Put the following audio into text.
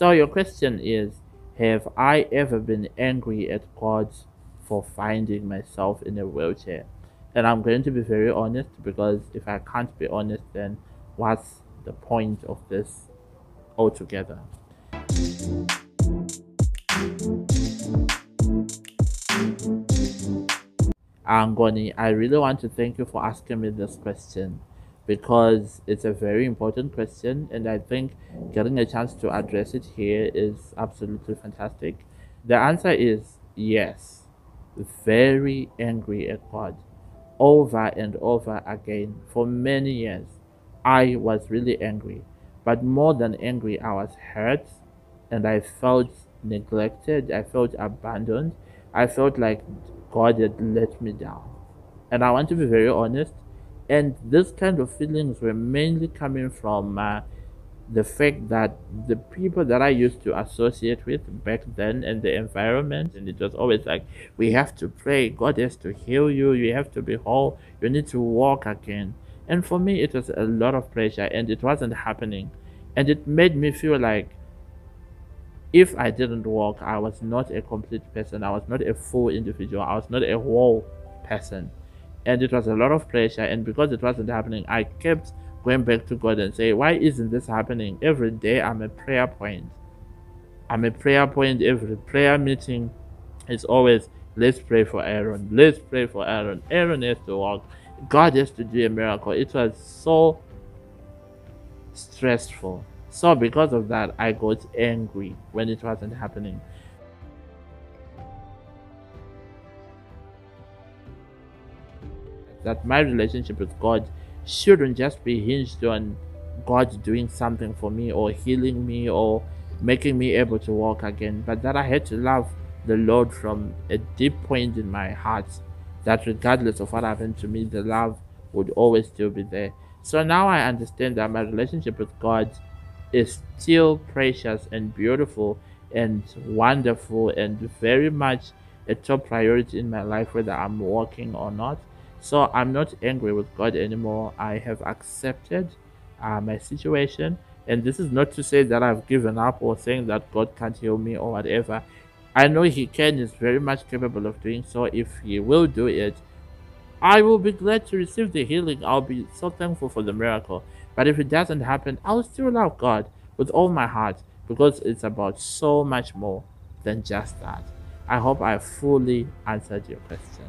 So your question is, have I ever been angry at God for finding myself in a wheelchair? And I'm going to be very honest, because if I can't be honest, then what's the point of this altogether? Angoni, I really want to thank you for asking me this question, because it's a very important question, and I think getting a chance to address it here is absolutely fantastic. The answer is yes. Very angry at God over and over again for many years. I was really angry, but more than angry, I was hurt, and I felt neglected. I felt abandoned. I felt like God had let me down. And I want to be very honest. And this kind of feelings were mainly coming from the fact that the people that I used to associate with back then and the environment, and it was always like, we have to pray, God has to heal you, you have to be whole, you need to walk again. And for me, it was a lot of pressure, and it wasn't happening. And it made me feel like if I didn't walk, I was not a complete person, I was not a full individual, I was not a whole person. And it was a lot of pressure, and because it wasn't happening, I kept going back to God and say, why isn't this happening? Every day I'm a prayer point. I'm a prayer point. Every prayer meeting is always, let's pray for Aaron, let's pray for Aaron, Aaron has to walk, God has to do a miracle. It was so stressful. So because of that, I got angry when it wasn't happening. That my relationship with God shouldn't just be hinged on God doing something for me or healing me or making me able to walk again, but that I had to love the Lord from a deep point in my heart, that regardless of what happened to me, the love would always still be there. So now I understand that my relationship with God is still precious and beautiful and wonderful and very much a top priority in my life, whether I'm walking or not. So I'm not angry with God anymore. I have accepted my situation. And this is not to say that I've given up or saying that God can't heal me or whatever. I know He can, is very much capable of doing so. If He will do it, I will be glad to receive the healing. I'll be so thankful for the miracle. But if it doesn't happen, I'll still love God with all my heart, because it's about so much more than just that. I hope I fully answered your question.